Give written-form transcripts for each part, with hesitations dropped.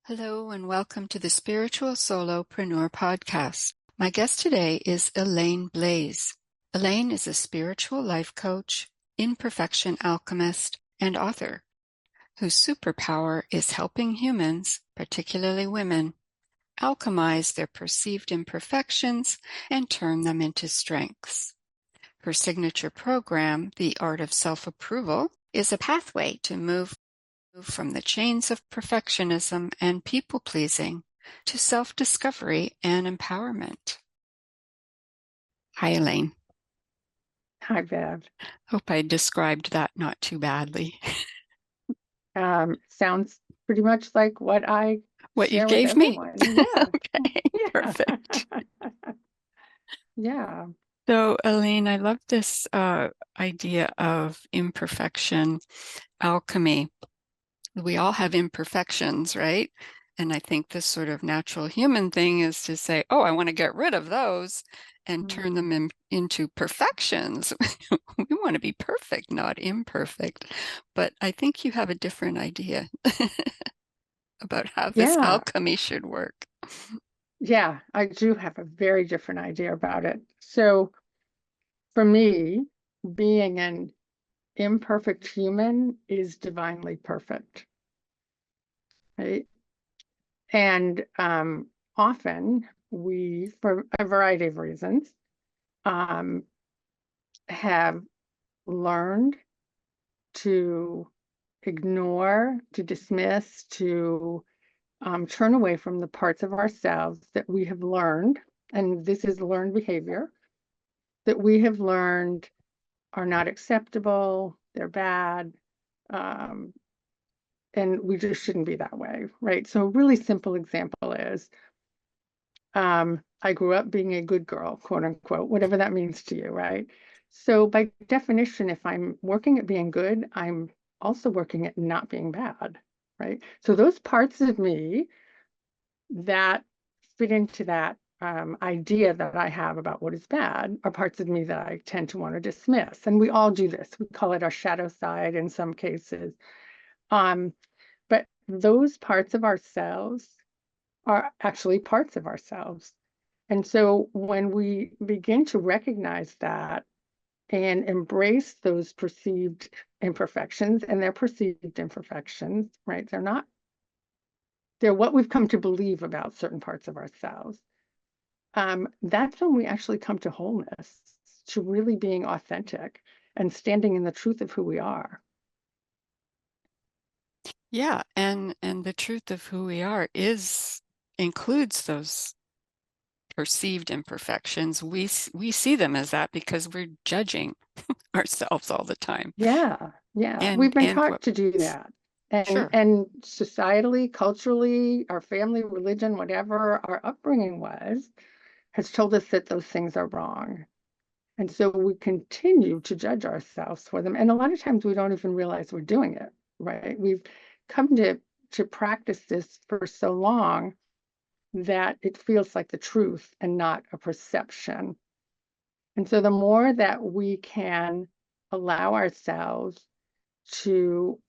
Hello and welcome to the Spiritual Solopreneur Podcast. My guest today is Elaine Blais. Elaine is a spiritual life coach, imperfection alchemist, and author whose superpower is helping humans, particularly women, alchemize their perceived imperfections and turn them into strengths. Her signature program, The Art of Self-Approval, is a pathway to move from the chains of perfectionism and people-pleasing to self-discovery and empowerment. Hi, Elaine. Hi, Bev. Hope I described that not too badly. Sounds pretty much like what I What you share with gave me? everyone. Yeah. Okay, Yeah. perfect. Yeah. So, Elaine, I love this idea of imperfection alchemy. We all have imperfections, right? And I think this sort of natural human thing is to say, oh, I want to get rid of those and turn them into perfections. We want to be perfect, not imperfect. But I think you have a different idea about how this Yeah. alchemy should work. Yeah. I do have a very different idea about it. So for me, being an imperfect human is divinely perfect, right? And often we, for a variety of reasons, um, have learned to ignore, to dismiss, to turn away from the parts of ourselves that we have learned, and this is learned behavior, that we have learned are not acceptable, they're bad, um, and we just shouldn't be that way, right? So a really simple example is I grew up being a good girl, quote unquote, whatever that means to you, right? So by definition, if I'm working at being good, I'm also working at not being bad, right? So those parts of me that fit into that idea that I have about what is bad are parts of me that I tend to want to dismiss. And we all do this. We call it our shadow side in some cases. Um, but those parts of ourselves are actually parts of ourselves. And so when we begin to recognize that and embrace those perceived imperfections, and they're perceived imperfections, right? They're what we've come to believe about certain parts of ourselves. That's when we actually come to wholeness, to really being authentic and standing in the truth of who we are. Yeah, and the truth of who we are is includes those perceived imperfections. We see them as that because we're judging ourselves all the time. Yeah, yeah. And We've been and taught what to do that. And sure. and societally, culturally, our family, religion, whatever our upbringing was, has told us that those things are wrong. And so we continue to judge ourselves for them. And a lot of times we don't even realize we're doing it, right? We've come to practice this for so long that it feels like the truth and not a perception. And so the more that we can allow ourselves to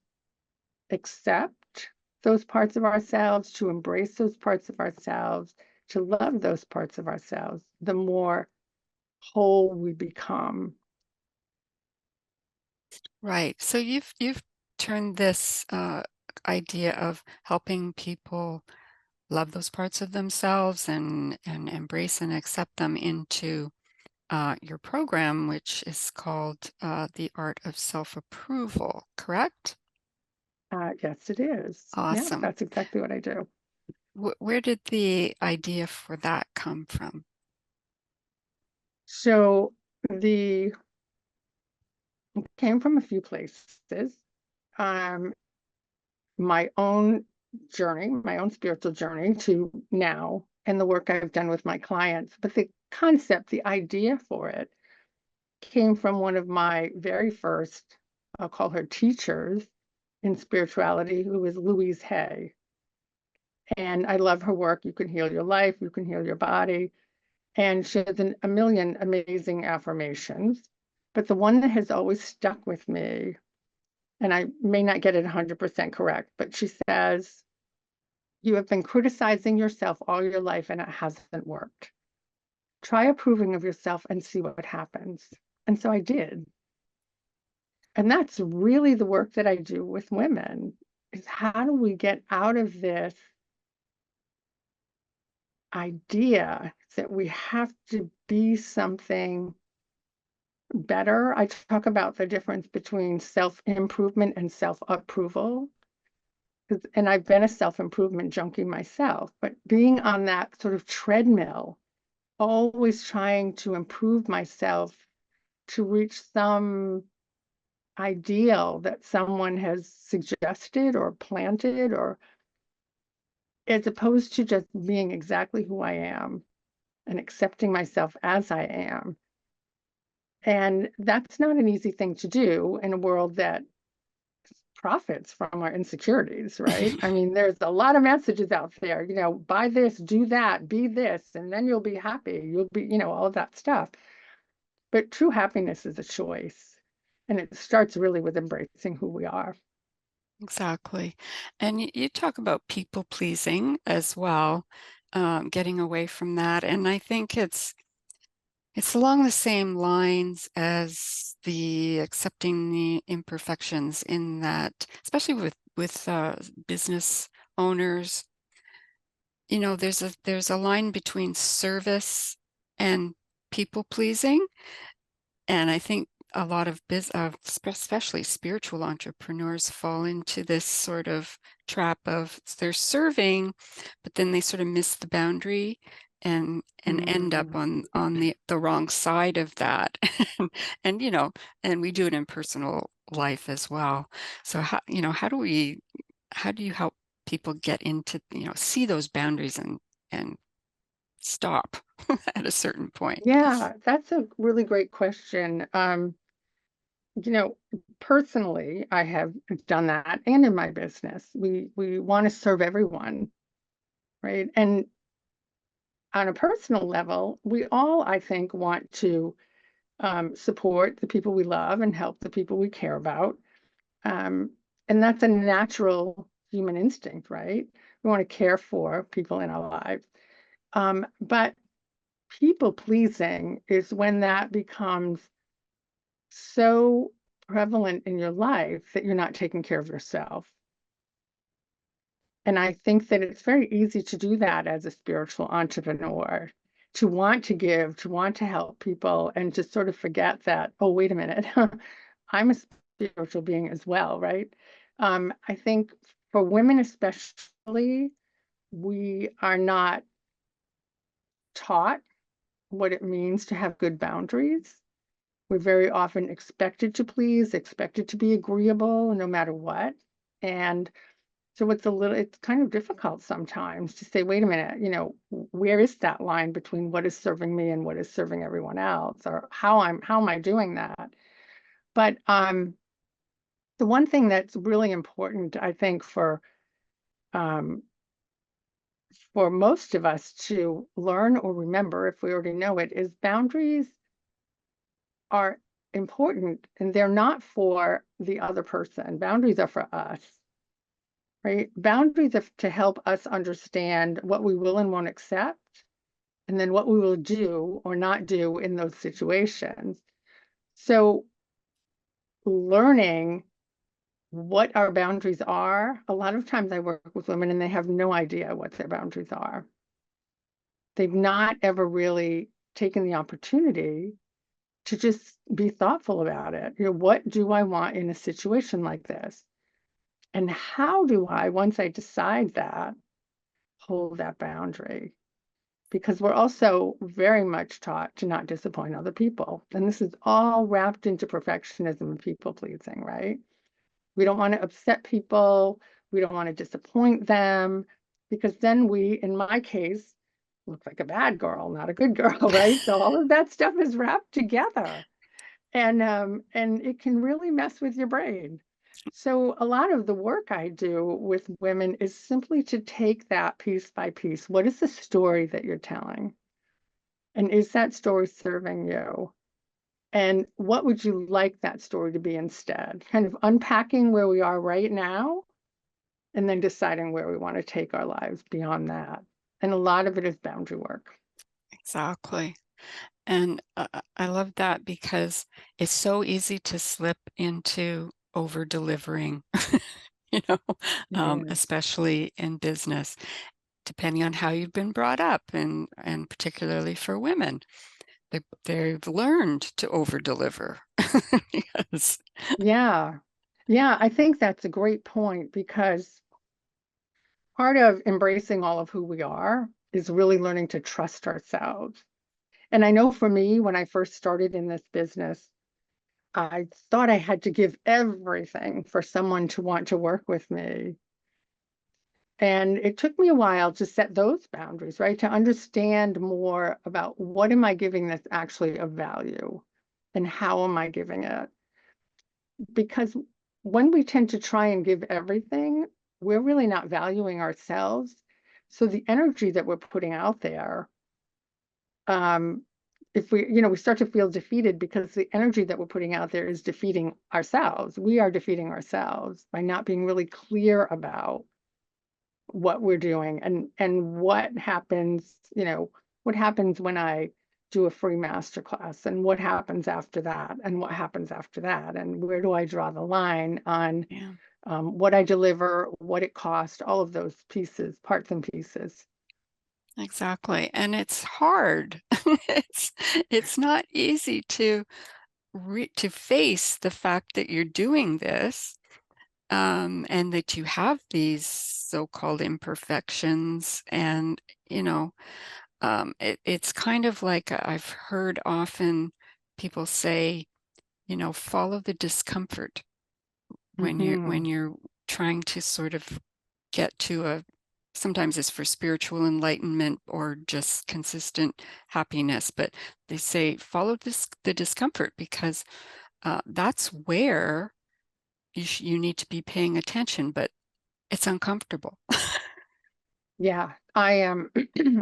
accept those parts of ourselves, to embrace those parts of ourselves, to love those parts of ourselves, the more whole we become. Right. So you've turned this idea of helping people love those parts of themselves and embrace and accept them into your program, which is called The Art of Self-Approval, correct? Yes, it is. Yeah, Awesome. that's exactly what I do. Where did the idea for that come from? So the it came from a few places. Um, my own journey, my own spiritual journey to now, and the work I've done with my clients. But the concept, the idea for it, came from one of my very first, I'll call her teachers in spirituality, who was Louise Hay. And I love her work. You can heal your life, you can heal your body. And she has a million amazing affirmations. But the one that has always stuck with me, and I may not get it 100% correct, but she says, You have been criticizing yourself all your life and it hasn't worked. Try approving of yourself and see what happens. And so I did. And that's really the work that I do with women is how do we get out of this idea that we have to be something better. I talk about the difference between self-improvement and self-approval. And I've been a self-improvement junkie myself, but being on that sort of treadmill, always trying to improve myself to reach some ideal that someone has suggested or planted, or as opposed to just being exactly who I am and accepting myself as I am. And that's not an easy thing to do in a world that profits from our insecurities, right? I mean, there's a lot of messages out there, buy this, do that, be this, and then you'll be happy. You'll be, all of that stuff. But true happiness is a choice. And it starts really with embracing who we are. Exactly. And you talk about people pleasing as well, getting away from that. And I think it's along the same lines as the accepting the imperfections in that, especially with business owners, there's a line between service and people pleasing. And I think a lot of especially spiritual entrepreneurs fall into this sort of trap of they're serving, but then they sort of miss the boundary and end up Mm. on the wrong side of that. And and we do it in personal life as well. So how do you help people get into, see those boundaries and stop at a certain point? Yeah, that's a really great question. You know, personally, I have done that and in my business. We want to serve everyone, right? And on a personal level, we all, I think, want to support the people we love and help the people we care about. Um, and that's a natural human instinct, right? We want to care for people in our lives. But people pleasing is when that becomes so prevalent in your life that you're not taking care of yourself. And I think that it's very easy to do that as a spiritual entrepreneur, to want to give, to want to help people, and to sort of forget that, oh, wait a minute, I'm a spiritual being as well, right? I think for women especially, we are not taught what it means to have good boundaries. We're very often expected to please, expected to be agreeable no matter what. And so it's kind of difficult sometimes to say, wait a minute, where is that line between what is serving me and what is serving everyone else, or how am I doing that? But the one thing that's really important, I think, um, for most of us to learn or remember, if we already know it, is boundaries are important and they're not for the other person. Boundaries are for us, right? Boundaries are to help us understand what we will and won't accept, and then what we will do or not do in those situations. So, learning what our boundaries are, a lot of times I work with women and they have no idea what their boundaries are. They've not ever really taken the opportunity to just be thoughtful about it. What do I want in a situation like this? And how do I, once I decide that, hold that boundary? Because we're also very much taught to not disappoint other people. And this is all wrapped into perfectionism and people pleasing, right? We don't want to upset people. We don't want to disappoint them because then we, in my case, look like a bad girl, not a good girl, right? So all of that stuff is wrapped together. And it can really mess with your brain. So a lot of the work I do with women is simply to take that piece by piece. What is the story that you're telling? And is that story serving you? And what would you like that story to be instead? Kind of unpacking where we are right now and then deciding where we want to take our lives beyond that. And a lot of it is boundary work. Exactly. And I love that because it's so easy to slip into over delivering, you know, It is. especially in business, depending on how you've been brought up, and particularly for women. They've learned to over deliver. Yes. Yeah. Yeah, I think that's a great point because part of embracing all of who we are is really learning to trust ourselves. And I know for me, when I first started in this business, I thought I had to give everything for someone to want to work with me. And it took me a while to set those boundaries, right? To understand more about what am I giving that's actually of value and how am I giving it? Because when we tend to try and give everything, we're really not valuing ourselves. So the energy that we're putting out there, um, if we start to feel defeated because the energy that we're putting out there is defeating ourselves. We are defeating ourselves by not being really clear about what we're doing and what happens when I do a free masterclass and what happens after that and what happens after that and where do I draw the line on Yeah, what I deliver, what it costs, all of those pieces, parts and pieces. exactly. And it's hard. It's it's not easy to face the fact that you're doing this, and that you have these so-called imperfections, and you know, it's kind of like I've heard often people say, follow the discomfort when you're Hmm. when you're trying to sort of get to a sometimes it's for spiritual enlightenment or just consistent happiness, but they say follow the discomfort because that's where you need to be paying attention, but it's uncomfortable. Yeah, I am.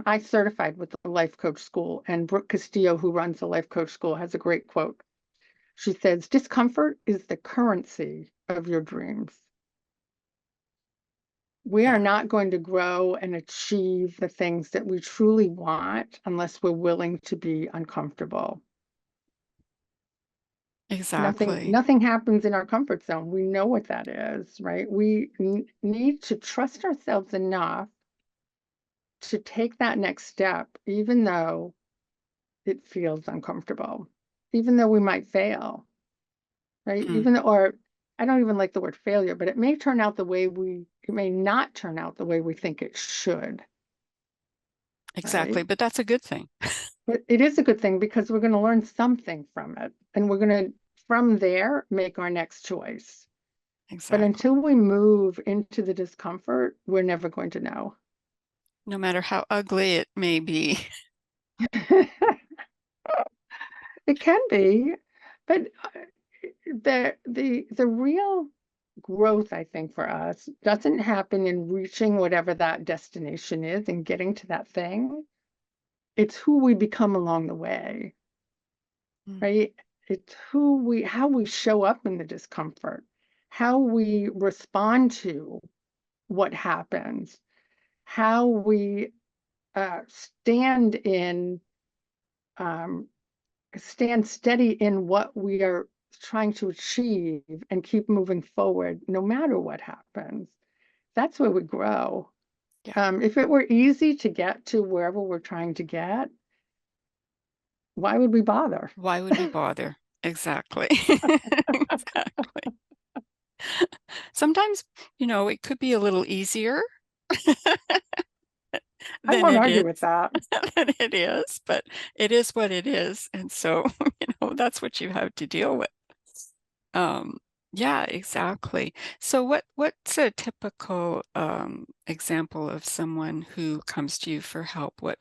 I certified with the life coach school, and Brooke Castillo, who runs the life coach school, has a great quote. She says, "Discomfort is the currency of your dreams." We are Yeah, not going to grow and achieve the things that we truly want unless we're willing to be uncomfortable. Nothing, exactly. nothing happens in our comfort zone. We know what that is, right? We need to trust ourselves enough to take that next step, even though it feels uncomfortable, even though we might fail, right? Mm, Or I don't even like the word failure, but it may not turn out the way we think it should, right? exactly, but that's a good thing. But it is a good thing because we're going to learn something from it. And we're going to, from there, make our next choice. But Exactly. until we move into the discomfort, we're never going to know. No matter how ugly it may be. It can be, but the real growth, I think, for us doesn't happen in reaching whatever that destination is and getting to that thing. It's who we become along the way, Mm, right? It's how we show up in the discomfort, how we respond to what happens, how we stand um, stand steady in what we are trying to achieve and keep moving forward no matter what happens. That's where we grow. yeah. If it were easy to get to wherever we're trying to get, why would we bother? Why would we bother? Exactly. Exactly. Sometimes, it could be a little easier I than won't it argue is, with that. than it is, but it is what it is. And so, that's what you have to deal with. Um, yeah, exactly. So what's a typical example of someone who comes to you for help? What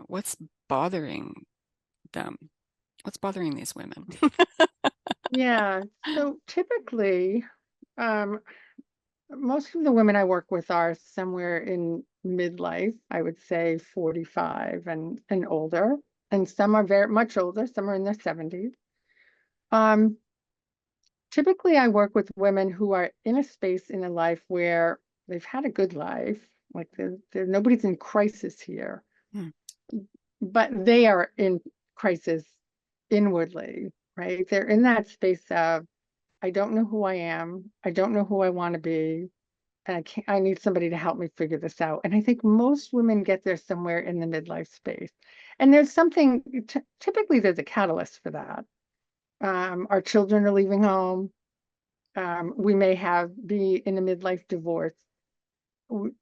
what's bothering them? What's bothering these women? Yeah. So typically, um, most of the women I work with are somewhere in midlife, I would say 45 and older, and some are very much older, some are in their 70s. Um, Typically, I work with women who are in a space in a life where they've had a good life, like nobody's in crisis here, Mm. but they are in crisis inwardly, right? They're in that space of, I don't know who I am, I don't know who I want to be, and I need somebody to help me figure this out. And I think most women get there somewhere in the midlife space. And there's something, typically there's a catalyst for that. Our children are leaving home. We may be in a midlife divorce.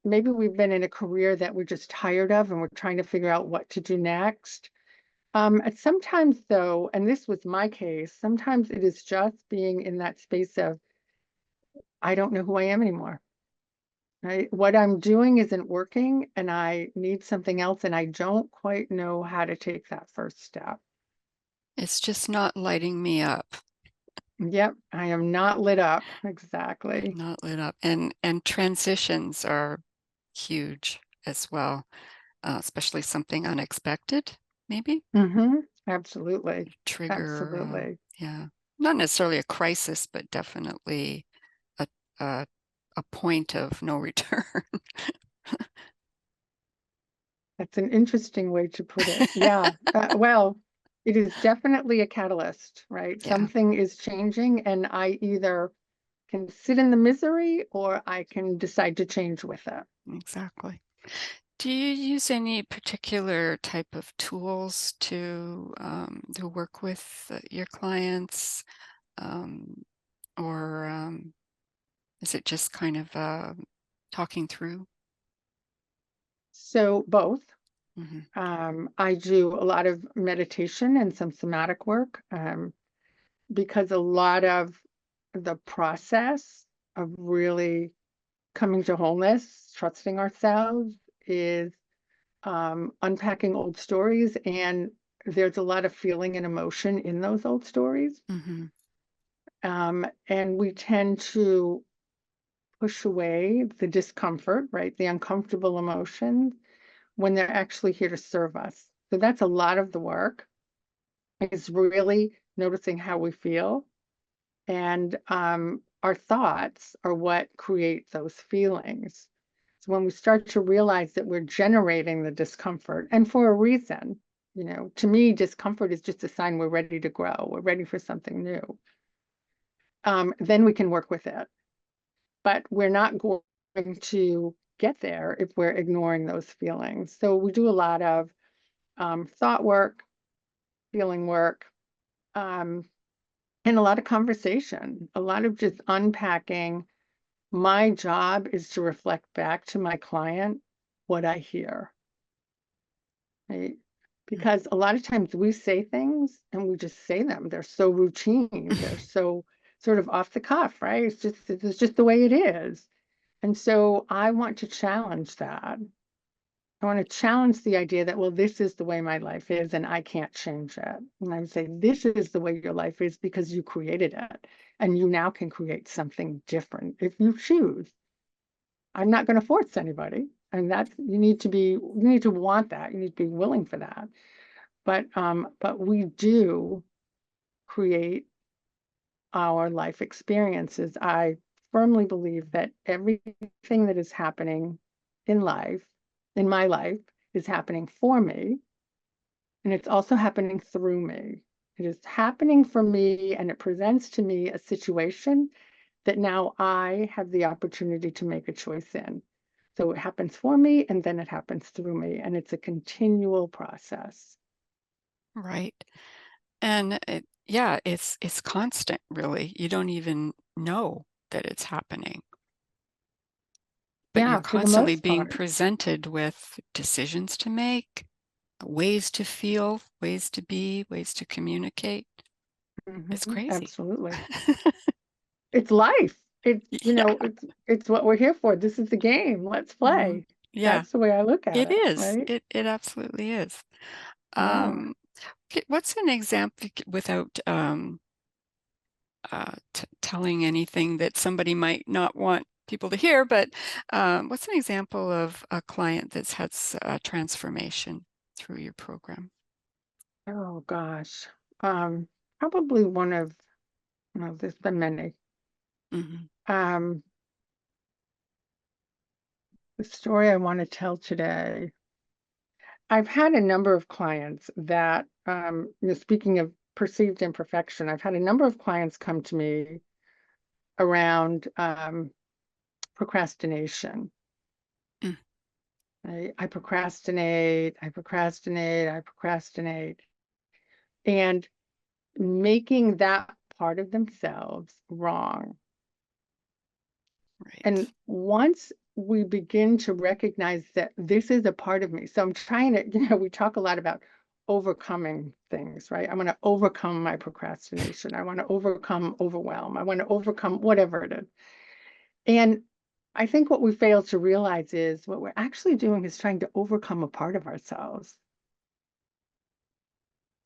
Maybe we've been in a career that we're just tired of and we're trying to figure out what to do next. And sometimes though, and this was my case, sometimes it is just being in that space of, I don't know who I am anymore. Right? What I'm doing isn't working and I need something else and I don't quite know how to take that first step. It's just not lighting me up. Yep, I am not lit up. Exactly. Not lit up. And transitions are huge as well, especially something unexpected, maybe Absolutely. trigger. Absolutely. Yeah, not necessarily a crisis, but definitely a a, a point of no return. That's an interesting way to put it. Yeah. Well, it is definitely a catalyst, right? Yeah, Something is changing, and I either can sit in the misery or I can decide to change with it. exactly. Do you use any particular type of tools to work with your clients, um, or is it just kind of talking through? So, both. Hmm. I do a lot of meditation and some somatic work because a lot of the process of really coming to wholeness, trusting ourselves, is unpacking old stories. And there's a lot of feeling and emotion in those old stories. Hmm. And we tend to push away the discomfort, right? The uncomfortable emotions when they're actually here to serve us. So that's a lot of the work is really noticing how we feel. And our thoughts are what create those feelings. So when we start to realize that we're generating the discomfort and for a reason, to me, discomfort is just a sign we're ready to grow, we're ready for something new. Then we can work with it. But we're not going to get there if we're ignoring those feelings. So we do a lot of thought work, feeling work, um, and a lot of conversation, a lot of just unpacking. My job is to reflect back to my client what I hear, right? Because a lot of times we say things and we just say them. They're so routine. They're so sort of off the cuff, right? It's just the way it is. And so I want to challenge that. I want to challenge the idea that, well, this is the way my life is and I can't change it. And I would say, this is the way your life is because you created it and you now can create something different if you choose. I'm not going to force anybody. And that's, you need to want that. You need to be willing for that. But we do create our life experiences. I firmly believe that everything that is happening in life, in my life, is happening for me, and it's also happening through me. It is happening for me, and it presents to me a situation that now I have the opportunity to make a choice in. So it happens for me, and then it happens through me, and it's a continual process. Right. And yeah, it's constant, really. You don't even know that it's happening, but you're Yeah, for the constantly most being part. presented with decisions to make, ways to feel, ways to be, ways to communicate. It's crazy. Absolutely. It's life. It's, Yeah. it's what we're here for. This is the game. Let's Hmm. play. Yeah, That's the way I look at it it, is. right? It absolutely is. Yeah. Um, okay, what's an example without telling anything that somebody might not want people to hear, but what's an example of a client that's had a transformation through your program? Oh gosh. Um, Probably one of Well, there's been many. Hmm. Um, the story I want to tell today, I've had a number of clients that, speaking of perceived imperfection, I've had a number of clients come to me around procrastination. Mm. I procrastinate, I procrastinate, I procrastinate. And making that part of themselves wrong. Right. And once we begin to recognize that this is a part of me, so I'm trying to, we talk a lot about overcoming things, right? I want to overcome my procrastination. I want to overcome overwhelm. I want to overcome whatever it is. And I think what we fail to realize is what we're actually doing is trying to overcome a part of ourselves.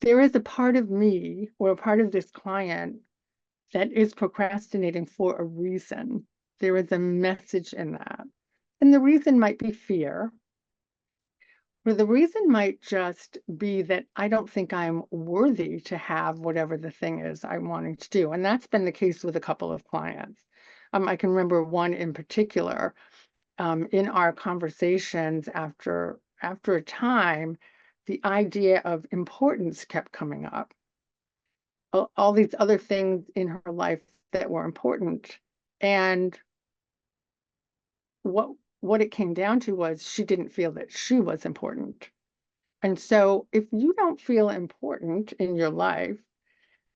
There is a part of me or a part of this client that is procrastinating for a reason. There is a message in that. And the reason might be fear, or the reason might just be that I don't think I'm worthy to have whatever the thing is I'm wanting to do. And that's been the case with a couple of clients. I can remember one in particular, in our conversations after a time, the idea of importance kept coming up. All these other things in her life that were important. And what what it came down to was she didn't feel that she was important. And so if you don't feel important in your life,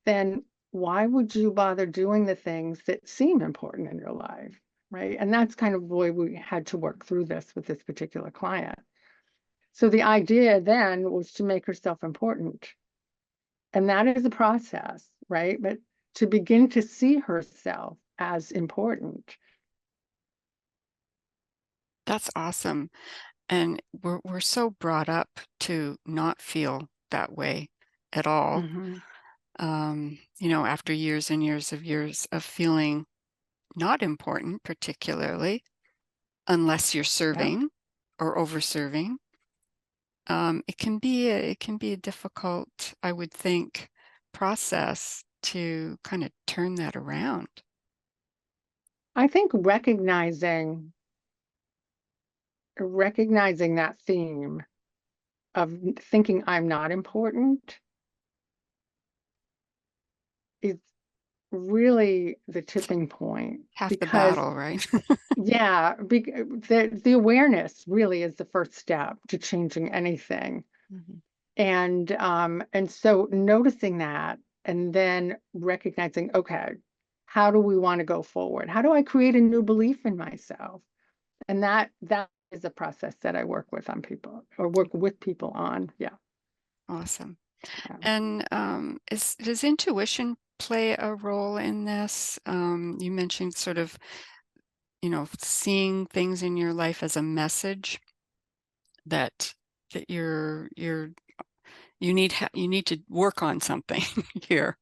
then why would you bother doing the things that seem important in your life? Right. And that's kind of the way we had to work through this with this particular client. So the idea then was to make herself important. And that is a process, right? But to begin to see herself as important. That's awesome. And we're so brought up to not feel that way at all. Hmm. After years and years of feeling not important, particularly unless you're Yeah. serving or over serving. It can be a difficult, I would think, process to kind of turn that around. I think recognizing that theme of thinking I'm not important is really the It's like tipping point half the because battle, right? yeah, the awareness really is the first step to changing anything. Mhm. And so noticing that and then recognizing, okay, how do we want to go forward? How do I create a new belief in myself? And that is a process that I work with on people or work with people on. Yeah. Awesome. Yeah. And does intuition play a role in this? You mentioned sort of, seeing things in your life as a message that you're you need to work on something here.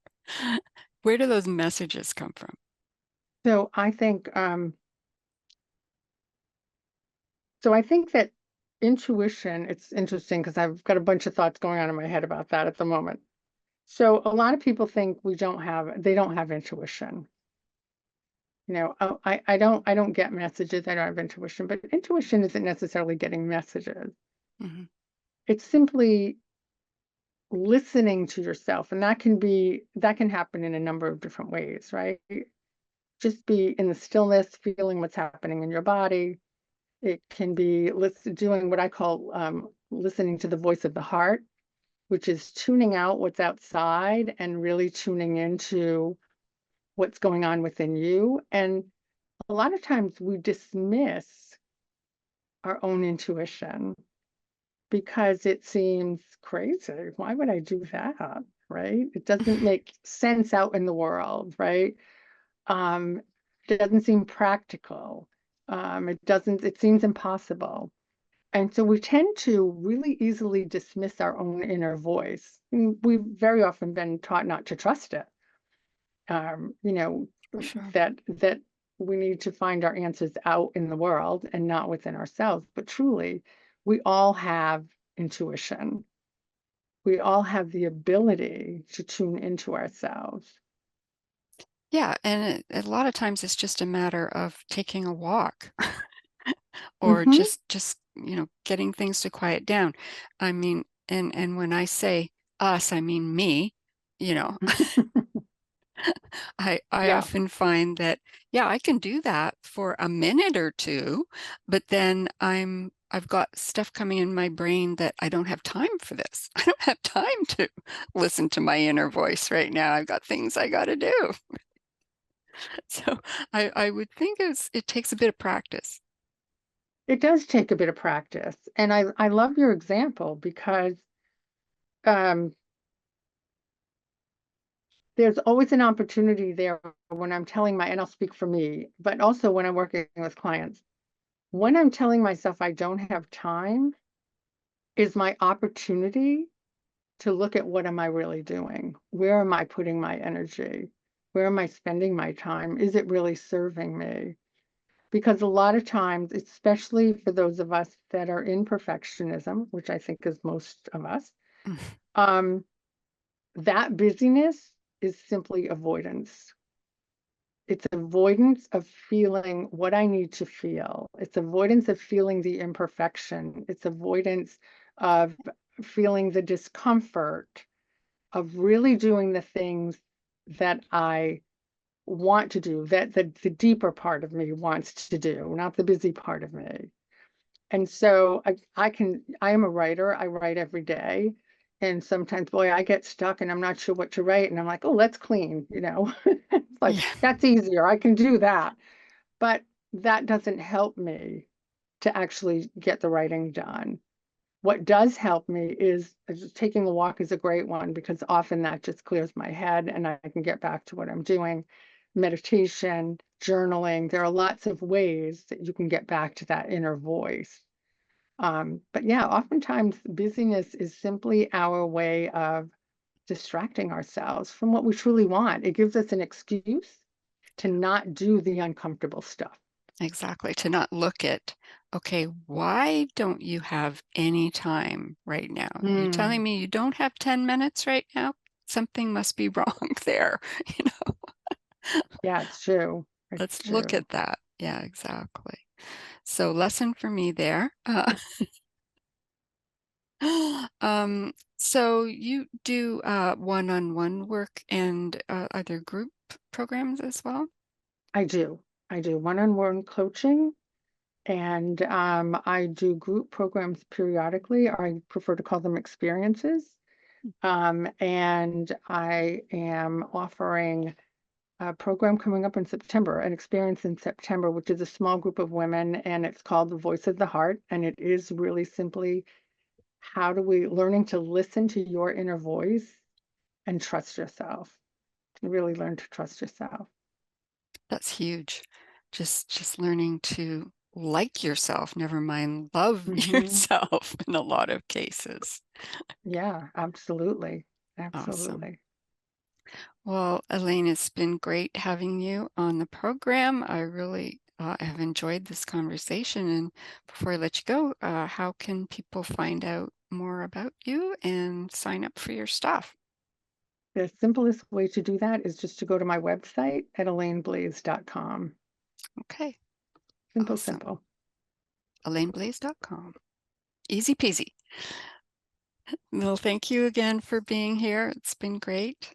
Where do those messages come from? So I think that intuition, it's interesting because I've got a bunch of thoughts going on in my head about that at the moment. So a lot of people think they don't have intuition. Oh, I don't get messages. I don't have intuition, but intuition isn't necessarily getting messages. Hmm. It's simply listening to yourself. And that can happen in a number of different ways, right? Just be in the stillness, feeling what's happening in your body. It can be doing what I call listening to the voice of the heart, which is tuning out what's outside and really tuning into what's going on within you. And a lot of times we dismiss our own intuition because it seems crazy. Why would I do that? Right? It doesn't make sense out in the world, right? Um, it doesn't seem practical. It seems impossible. And so we tend to really easily dismiss our own inner voice. And we've very often been taught not to trust it. Um, you know, Sure. that we need to find our answers out in the world and not within ourselves. But truly, we all have intuition. We all have the ability to tune into ourselves. Yeah, and a lot of times it's just a matter of taking a walk or Hmm. just getting things to quiet down. I mean, and when I say us, I mean me. You know, I Yeah, often find that, yeah, I can do that for a minute or two, but then I've got stuff coming in my brain that I don't have time for this. I don't have time to listen to my inner voice right now. I've got things I got to do. So I would think it takes a bit of practice. it does take a bit of practice. And I love your example because um, there's always an opportunity there when I'm telling my, and I'll speak for me, but also when I'm working with clients. When I'm telling myself I don't have time is my opportunity to look at what am I really doing? Where am I putting my energy? Where am I spending my time? Is it really serving me? Because a lot of times, especially for those of us that are in perfectionism, which I think is most of us, um, that busyness is simply avoidance. It's avoidance of feeling what I need to feel. It's avoidance of feeling the imperfection. It's avoidance of feeling the discomfort of really doing the things that I want to do, that the deeper part of me wants to do, not the busy part of me. And so I am a writer. I write every day. And sometimes, boy, I get stuck and I'm not sure what to write. And I'm like, oh, let's clean, you know. It's like, Yeah, that's easier. I can do that. But that doesn't help me to actually get the writing done. What does help me is just taking a walk is a great one because often that just clears my head and I can get back to what I'm doing. Meditation, journaling, there are lots of ways that you can get back to that inner voice. But yeah, oftentimes busyness is simply our way of distracting ourselves from what we truly want. It gives us an excuse to not do the uncomfortable stuff. exactly. To not look at, okay, why don't you have any time right now? You telling Mm, me you don't have 10 minutes right now? Something must be wrong there. You know, yeah, it's true. It's let's look true. at that. Yeah, exactly. So lesson for me there. So you do one-on-one work and other group programs as well? I do. I do one-on-one coaching and I do group programs periodically. I prefer to call them experiences. And I am offering a program coming up in September, an experience in September, which is a small group of women, and it's called The Voice of the Heart. And it is really simply how do we learning to listen to your inner voice and trust yourself, really learn to trust yourself. That's huge. Just learning to like yourself, never mind love Hmm. yourself in a lot of cases. Yeah, absolutely. Awesome. Absolutely. Well, Elaine, it's been great having you on the program. I really have enjoyed this conversation. And before I let you go, how can people find out more about you and sign up for your stuff? The simplest way to do that is just to go to my website at elaineblaise.com. Okay, Simple, awesome. simple. ElaineBlais.com. Easy peasy. Well, thank you again for being here. It's been great.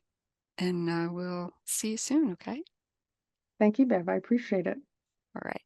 And we'll see you soon, okay? Thank you, Bev. I appreciate it. All right.